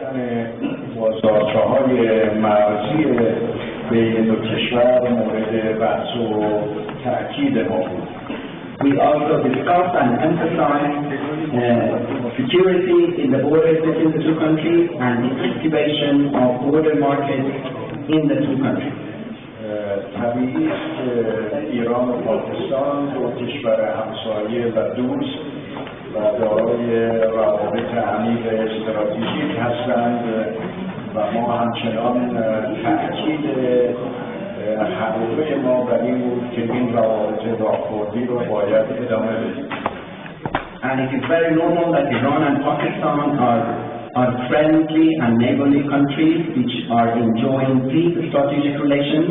کردن بازارچه‌های مرزی بین دو کشور مورد بحث و تأکید ما بود. We also discussed and emphasized security in the borders between the two countries and the activation of border markets in the two countries. طبیعی است که ایران و پاکستان دو کشور همسایه و دوست و دارای روابط عمیق استراتژیک هستند و ما همچنان تأکید حقیقی ما بر این بود که این روابط راهبردی رو باید ادامه بدیم. And it is very normal that Iran and Pakistan are friendly and neighborly countries which are enjoying deep strategic relations.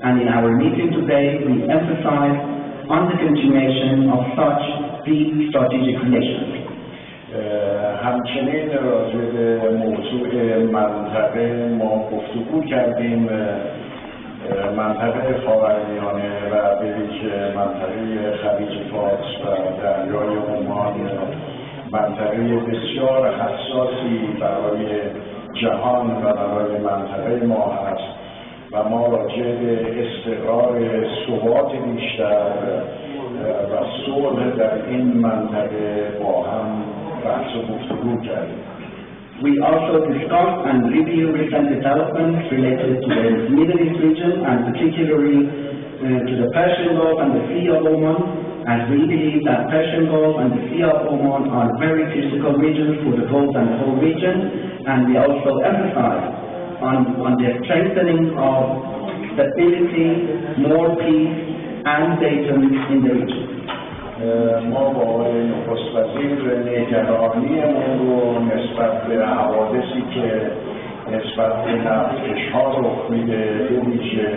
And in our meeting today, we emphasize on the continuation of such deep strategic relations. همچنین راجع به موضوع منطقه ما گفتگو کردیم. منطقه خاورمیانه و به ویژه منطقه خلیج فارس و دریای عمان منطقه بسیار حساسی برای جهان و برای منطقه ما هست و ما راجع به استقرار ثبات بیشتر و صلح در این منطقه با هم بحث و گفتگو کردیم. We also discussed and reviewed recent developments related to the Middle East region and particularly to the Persian Gulf and the Sea of Oman, as we believe that Persian Gulf and the Sea of Oman are very critical regions for the Gulf and the whole region, and we also emphasized on the strengthening of stability, more peace and data in the region. ما با آقای نخست وزیر نگرانی‌مون رو نسبت به حوادثی که نسبت به نفتکش‌ها رخ میده ویژه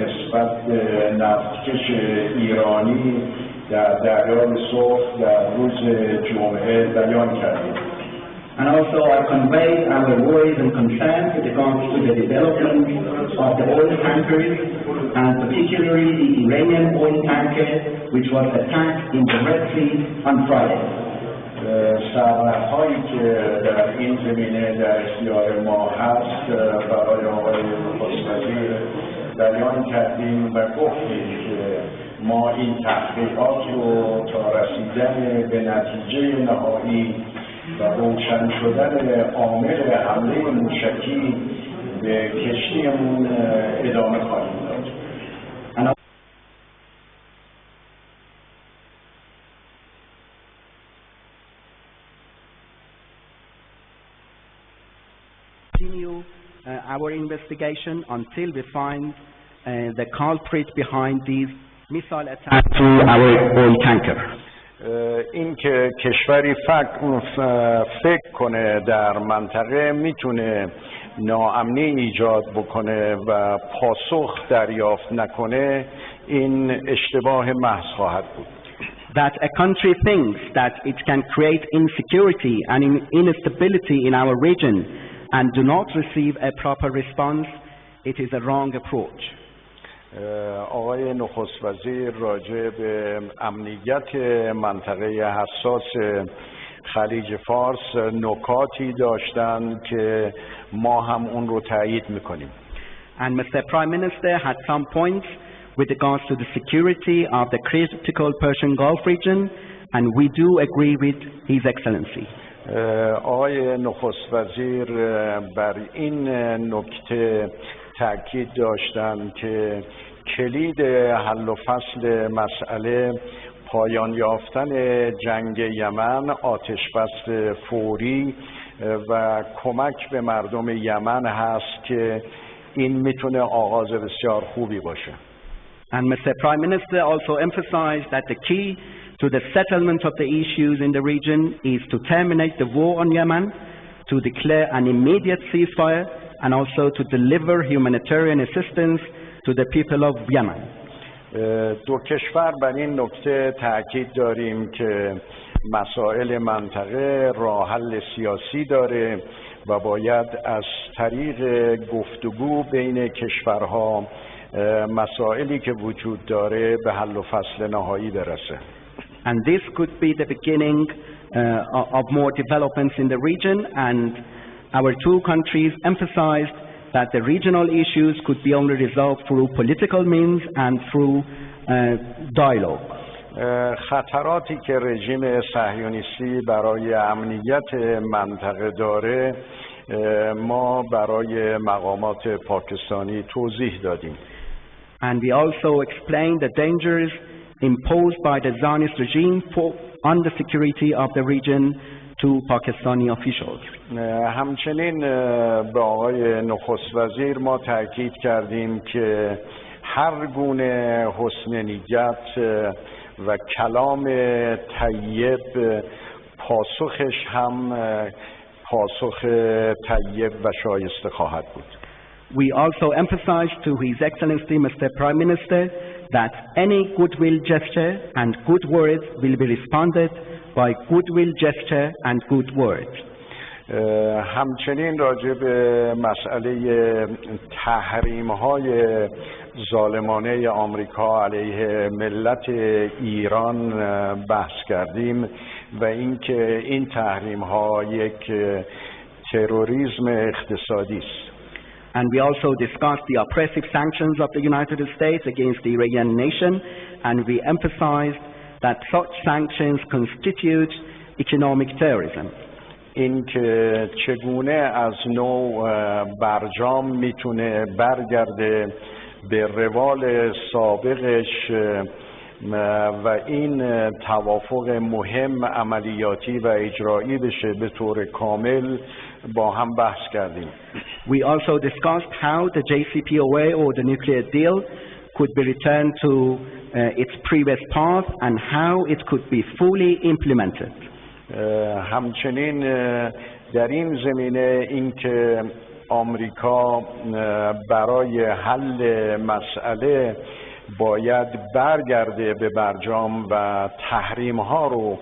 نسبت به نفتکش ایرانی در دریای سرخ در روز جمعه بیان کردیم. And also I conveyed our worries and concerns with regards to the development of the oil tankers and particularly the Iranian oil tanker which was attacked in the Red Sea on Friday. سرنخ‌هایی که در این زمینه در اختیار ما هست برای آقای نخست وزیر بیان کردیم و گفتیم که ما این تحقیقات رو تا رسیدن به نتیجه نهایی و روشن شدن عامل حمله موشکی به کشتیمون ادامه خواهیم داد. Continue our investigation until we find the culprit behind these missile attacks to our oil tanker. این که کشوری فکر کنه در منطقه میتونه ناامنی ایجاد بکنه و پاسخ دریافت نکنه این اشتباه محض خواهد بود. That a country thinks that it can create insecurity and instability in our region and do not receive a proper response, it is a wrong approach. آقای نخست وزیر راجع به امنیت منطقه حساس خلیج فارس نکاتی داشتند که ما هم اون رو تایید میکنیم. And Mr. Prime Minister had some points with regards to the security of the critical Persian Gulf region and we do agree with His Excellency. آقای نخست وزیر بر این نکته تأکید داشتند که کلید حل و فصل مسئله پایان یافتن جنگ یمن، آتش بس فوری و کمک به مردم یمن هست که این میتونه آغاز بسیار خوبی باشه. And Mr. Prime Minister also emphasized that the key to the settlement of the issues in the region is to terminate the war on Yemen, to declare an immediate ceasefire and also to deliver humanitarian assistance to the people of Yemen. دو کشور بر این نکته تأکید داریم که مسائل منطقه راه حل سیاسی داره و باید از طریق گفتگو بین کشورها مسائلی که وجود داره به حل و فصل نهایی برسه. And this could be the beginning of more developments in the region, and our two countries emphasized that the regional issues could be only resolved through political means and through dialogue. خطراتی که رژیم صهیونیستی برای امنیت منطقه داره ما برای مقامات پاکستانی توضیح دادیم. And we also explained the dangers imposed by the Zionist regime on the security of the region to Pakistani officials. همچنین به آقای نخست وزیر ما تاکید کردیم که هر گونه حسن نیت و کلام طیب پاسخش هم پاسخ طیب و شایسته خواهد بود. We also emphasized to His Excellency Mr. Prime Minister that any goodwill gesture and good words will be responded by goodwill gesture and good words. همچنین راجع به مسئله تحریم‌های ظالمانه آمریکا علیه ملت ایران بحث کردیم و اینکه این تحریم‌ها یک تروریسم اقتصادی است. And we also discussed the oppressive sanctions of the United States against the Iranian nation, and we emphasized that such sanctions constitute economic terrorism. این که چگونه از نوع برجام میتونه برگرده به روال سابقش و این توافق مهم عملیاتی و اجرایی بشه به طور کامل با هم بحث کردیم. We also discussed how the JCPOA or the nuclear deal could be returned to its previous path and how it could be fully implemented. همچنین در این زمینه اینکه آمریکا برای حل مسئله باید برگرده به برجام و تحریم ها رو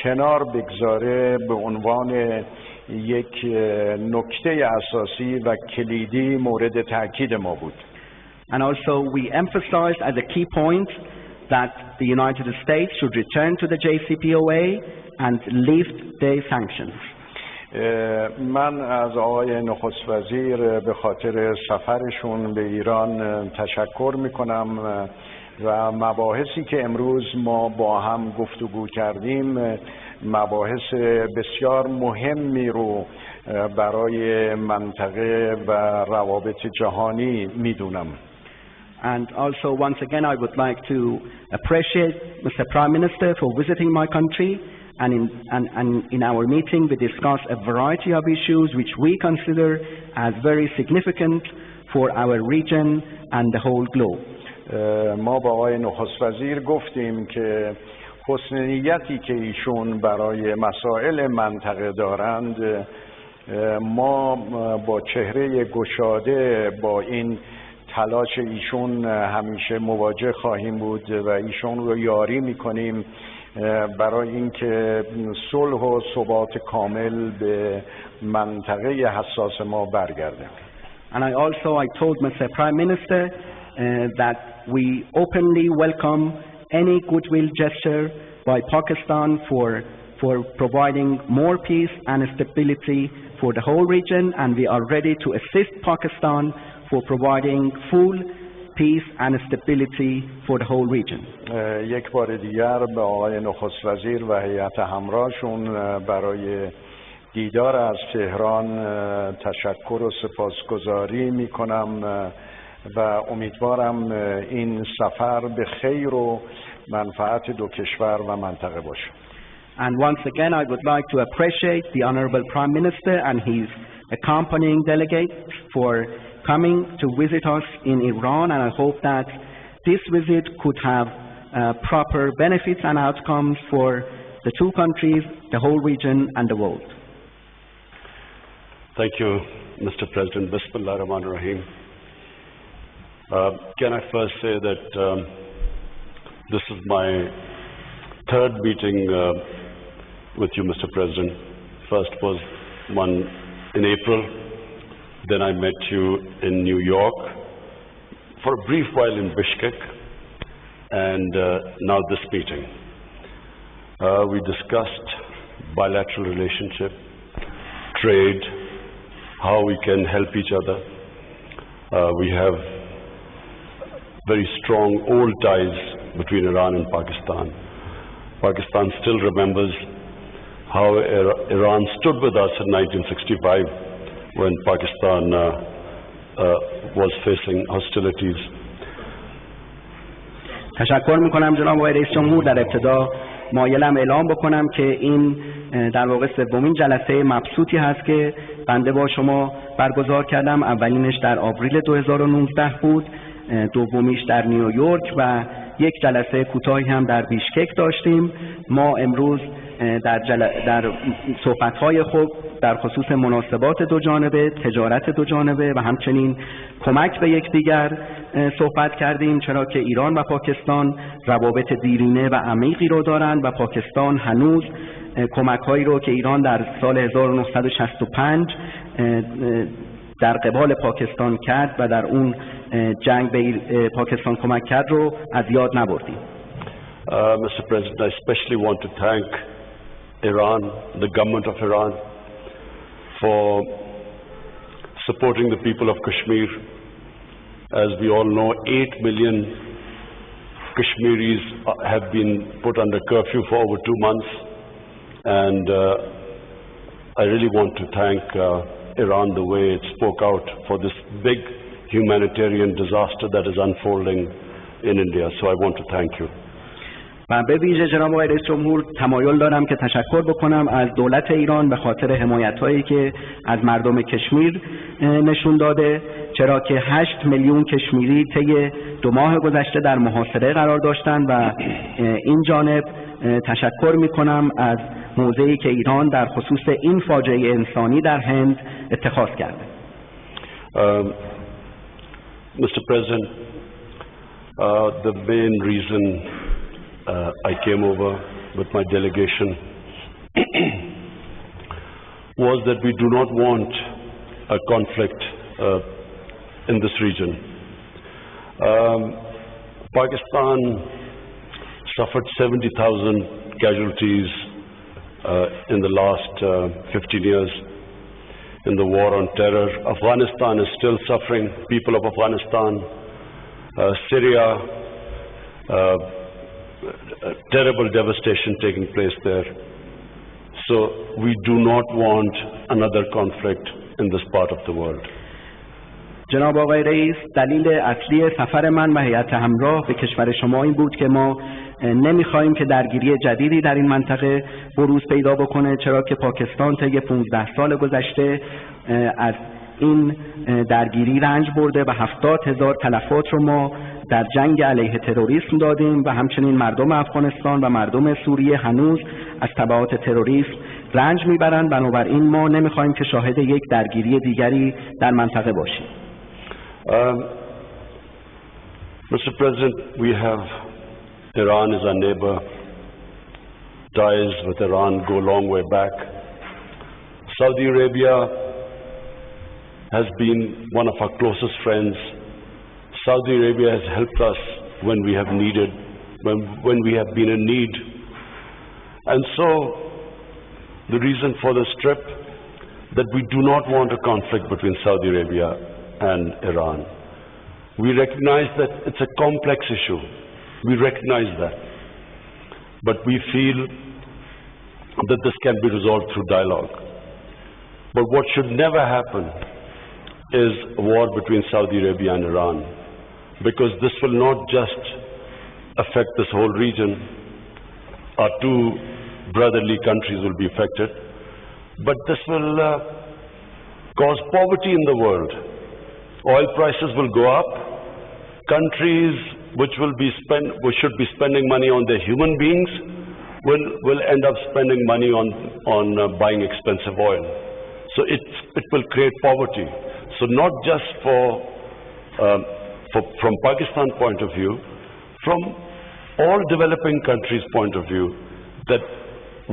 کنار بگذاره به عنوان یک نکته اساسی و کلیدی مورد تاکید ما بود. And also we emphasized as a key point that the United States should return to the JCPOA and lift the sanctions. من از آقای نخست وزیر به خاطر سفرشون به ایران تشکر میکنم و مباحثی که امروز ما با هم گفتگو کردیم مباحث بسیار مهمی رو برای منطقه و روابط جهانی میدونم. And also once again I would like to appreciate Mr. Prime Minister for visiting my country, and in our meeting we discussed a variety of issues which we consider as very significant for our region and the whole globe. ما با آقای نخست وزیر گفتیم که حسن نیتی که ایشون برای مسائل منطقه دارند ما با چهره گشاده با این تلاش ایشون همیشه مواجه خواهیم بود و ایشون رو یاری میکنیم برای اینکه صلح و ثبات کامل به منطقه حساس ما برگرده. And I told Mr. Prime Minister that we openly welcome any goodwill gesture by Pakistan for providing more peace and stability for the whole region, and we are ready to assist Pakistan for providing full peace and stability for the whole region. یک بار دیگر به آقای نخست وزیر و هیئت همراهشون برای دیدار از تهران تشکر و سپاسگزاری میکنم و امیدوارم این سفر به خیر و منفعت دو کشور و منطقه باشه. And once again I would like to appreciate the Honorable Prime Minister and his accompanying delegates for coming to visit us in Iran, and I hope that this visit could have proper benefits and outcomes for the two countries, the whole region and the world. Thank you, Mr. President. Bismillah ar-Rahman ar-Rahim. Can I first say that this is my third meeting with you, Mr. President. First was one in April. Then I met you in New York for a brief while in Bishkek, and now this meeting. We discussed bilateral relationship, trade, how we can help each other. We have very strong old ties between Iran and Pakistan. Pakistan still remembers how Iran stood with us in 1965 when Pakistan was facing hostilities. تشکر میکنم جناب آقای رئیس جمهور. در ابتدا مایلم اعلام بکنم که این در واقع سومین جلسه مبسوطی هست که بنده با شما برگزار کردم. اولینش در آوریل 2019 بود، دومیش در نیویورک و یک جلسه کوتاهی هم در بیشکک داشتیم. ما امروز در صحبت‌های خود در خصوص مناسبات دو جانبه، تجارت دو جانبه و همچنین کمک به یکدیگر صحبت کردیم، چرا که ایران و پاکستان روابط دیرینه و عمیقی رو دارند و پاکستان هنوز کمک‌هایی رو که ایران در سال 1965 در قبال پاکستان کرد و در اون جنگ به پاکستان کمک کرد رو از یاد نبردیم. Mr. President, I especially want to thank Iran, the government of Iran, for supporting the people of Kashmir. As we all know, 8 million Kashmiris have been put under curfew for over 2 months, and I really want to thank Iran the way it spoke out for this big humanitarian disaster that is unfolding in India. So I want to thank you. و به ویژه جناب آقای رئیس جمهور تمایل دارم که تشکر بکنم از دولت ایران به خاطر حمایت‌هایی که از مردم کشمیر نشون داده، چرا که 8 میلیون کشمیری طی 2 ماه گذشته در محاصره قرار داشتند و این جانب تشکر می‌کنم از موضعی که ایران در خصوص این فاجعه انسانی در هند اتخاذ کرده. Mr. President, the main reason I came over with my delegation was that we do not want a conflict in this region. Pakistan suffered 70,000 casualties in the last 15 years in the war on terror. Afghanistan is still suffering, people of Afghanistan, Syria, terrible devastation taking place there. So we do not want another conflict in this part of the world. جناب آقای رئیس، دلیل اصلی سفر من و هیئت همراه به کشور شما این بود که ما نمیخواهیم که درگیری جدیدی در این منطقه بروز پیدا بکنه، چرا که پاکستان طی 15 سال گذشته از این درگیری رنج برده و 70,000 تلفات رو ما در جنگ علیه تروریسم دادیم و همچنین مردم افغانستان و مردم سوریه هنوز از تبعات تروریسم رنج میبرند. بنابراین ما نمیخواهیم که شاهد یک درگیری دیگری در منطقه باشیم. Mr. President, we have Iran as our neighbor. Ties with Iran go a long way back. Saudi Arabia has been one of our closest friends. Saudi Arabia has helped us when we have needed, when we have been in need. And so, the reason for this trip, that we do not want a conflict between Saudi Arabia and Iran. We recognize that it's a complex issue. We recognize that. But we feel that this can be resolved through dialogue. But what should never happen is a war between Saudi Arabia and Iran, because this will not just affect this whole region. Our 2 brotherly countries will be affected, but this will cause poverty in the world. Oil prices will go up. Countries which should be spending money on their human beings will end up spending money on buying expensive oil. So it will create poverty. So not just from Pakistan point of view, from all developing countries' point of view, that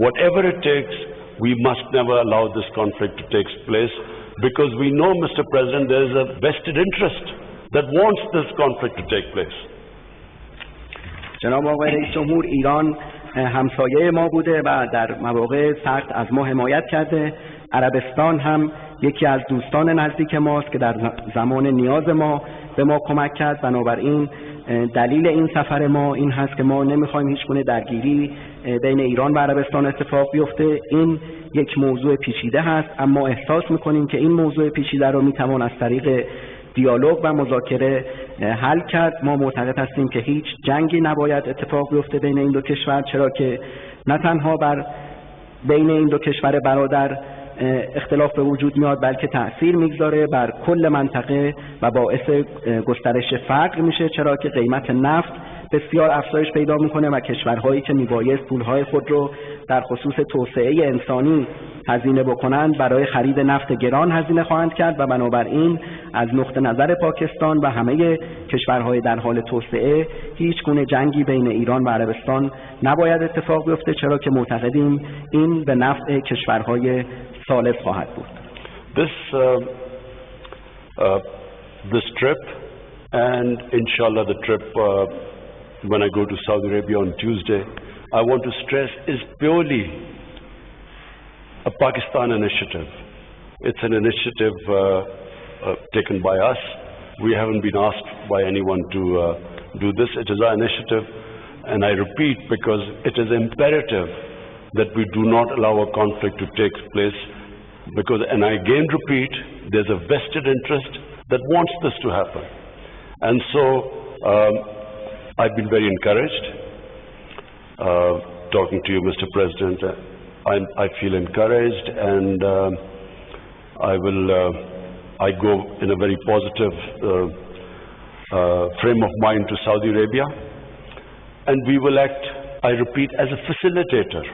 whatever it takes, we must never allow this conflict to take place, because we know, Mr. President, there is a vested interest that wants this conflict to take place. جناب آقای رئیس جمهور، ایران همسایه ما بوده و در مواقع سخت از ما حمایت کرده. عربستان هم یکی از دوستان نزدیک ماست که در زمان نیاز ما به ما کمک کرد. بنابراین دلیل این سفر ما این هست که ما نمیخوایم هیچ گونه درگیری بین ایران و عربستان اتفاق بیفته. این یک موضوع پیچیده هست، اما احساس میکنیم که این موضوع پیچیده رو میتوان از طریق دیالوگ و مذاکره حل کرد. ما معتقد هستیم که هیچ جنگی نباید اتفاق بیفته بین این دو کشور، چرا که نه تنها بر بین این دو کشور برادر اختلاف به وجود میاد، بلکه تأثیر میگذاره بر کل منطقه و باعث گسترش فقر میشه، چرا که قیمت نفت بسیار افزایش پیدا میکنه و کشورهایی که میبایست پولهای خود رو در خصوص توسعه انسانی هزینه بکنند برای خرید نفت گران هزینه خواهند کرد و بنابراین از نقطه نظر پاکستان و همه کشورهای در حال توسعه هیچ گونه جنگی بین ایران و عربستان نباید اتفاق بیفته، چرا که معتقدیم این به نفع کشورهای ثالث خواهد بود. This trip and inshallah the trip when I go to Saudi Arabia on Tuesday, I want to stress is purely a Pakistan initiative. It's an initiative taken by us. We haven't been asked by anyone to do this. It is our initiative, and I repeat, because it is imperative that we do not allow a conflict to take place, because, and I again repeat, there's a vested interest that wants this to happen. And so I've been very encouraged talking to you, Mr. President. I feel encouraged, and I go in a very positive frame of mind to Saudi Arabia, and we will act, I repeat, as a facilitator,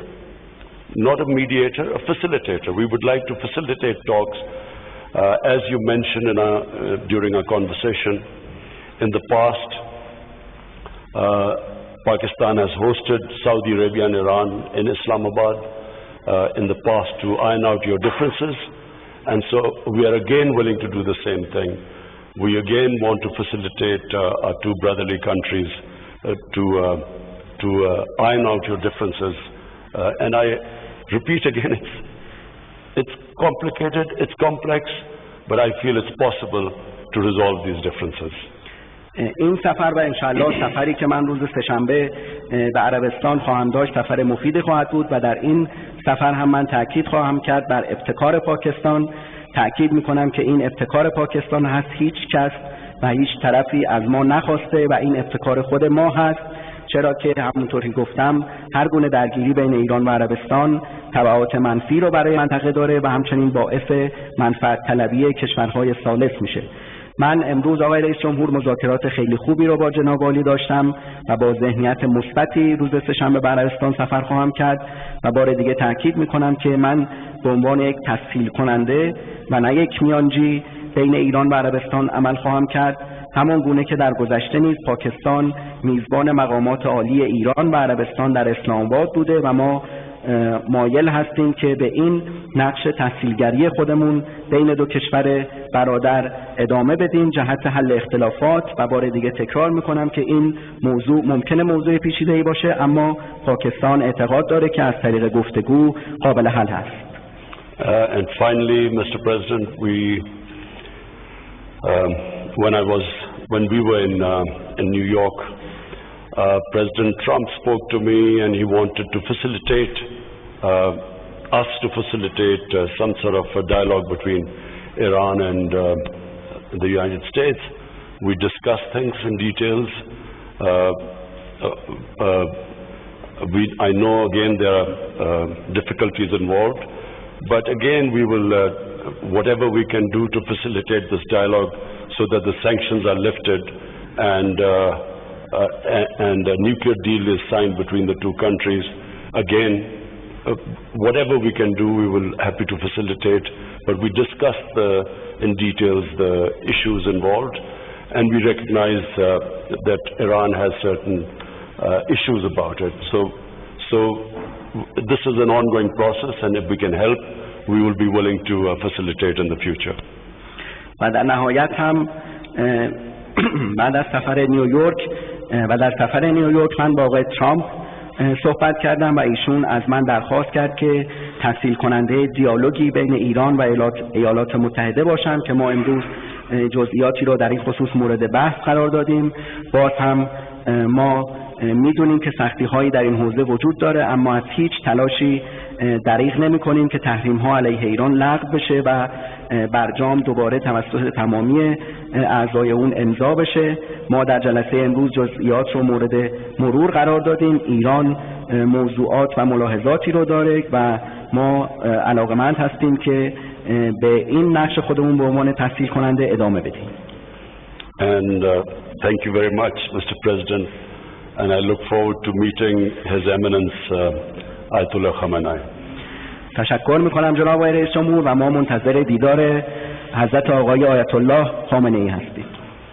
not a mediator, a facilitator. We would like to facilitate talks, as you mentioned during our conversation. In the past, Pakistan has hosted Saudi Arabia and Iran in Islamabad in the past to iron out your differences, and so we are again willing to do the same thing. We again want to facilitate our two brotherly countries to iron out your differences, and I repeat again, it's complicated, it's complex, but I feel it's possible to resolve these differences. این سفر و انشاءالله سفری که من روز سه‌شنبه به عربستان خواهم داشت سفر مفیدی خواهد بود و در این سفر هم من تاکید خواهم کرد بر ابتکار پاکستان. تاکید میکنم که این ابتکار پاکستان هست، هیچ کس و هیچ طرفی از ما نخواسته و این ابتکار خود ما هست، چرا که همونطوری گفتم هر گونه درگیری بین ایران و عربستان تبعات منفی رو برای منطقه داره و همچنین باعث منفعت طلبی کشورهای ثالث میشه. من امروز آقای رئیس جمهور مذاکرات خیلی خوبی رو با جناب عالی داشتم و با ذهنیت مثبتی روز سه‌شنبه به عربستان سفر خواهم کرد و بار دیگه تاکید میکنم که من به عنوان یک تسهیل کننده و نه یک میانجی بین ایران و عربستان عمل خواهم کرد. همان گونه که در گذشته نیز پاکستان میزبان مقامات عالی ایران و عربستان در اسلام آباد بوده و ما مایل هستیم که به این نقش تسهیلگری خودمون بین دو کشور برادر ادامه بدیم جهت حل اختلافات و بار دیگه تکرار میکنم که این موضوع ممکنه موضوع پیچیده‌ای باشه، اما پاکستان اعتقاد داره که از طریق گفتگو قابل حل هست. And finally, Mr. President, when we were in New York, President Trump spoke to me and he wanted to facilitate us to facilitate some sort of a dialogue between Iran and the United States. We discussed things in details. I know again there are difficulties involved, but again we will whatever we can do to facilitate this dialogue so that the sanctions are lifted and a nuclear deal is signed between the two countries. Again, whatever we can do, we will happy to facilitate. But we discussed in details the issues involved, and we recognize that Iran has certain issues about it. So this is an ongoing process, and if we can help, we will be willing to facilitate in the future. و در نهایت هم بعد از سفر نیویورک من با آقای ترامپ صحبت کردم و ایشون از من درخواست کرد که تسهیل کننده دیالوگی بین ایران و ایالات متحده باشم که ما امروز جزئیاتی رو در این خصوص مورد بحث قرار دادیم. باز هم ما میدونیم که سختی هایی در این حوزه وجود داره، اما از هیچ تلاشی دریغ نمی کنیم که تحریم ها علیه ایران لغو بشه و برجام دوباره توسط تمامی اعضای اون امضا بشه. ما در جلسه امروز جزئیات رو مورد مرور قرار دادیم. ایران موضوعات و ملاحظاتی رو داره و ما علاقمند هستیم که به این نقش خودمون به عنوان تسهیل کننده ادامه بدیم. And thank you very much, Mr. President, and I look forward to meeting His Eminence Ayatollah Khamenei. تشکر میکنم جناب آقای رئیس جمهور و ما منتظر دیدار حضرت آقای آیت الله خامنه ای هستیم.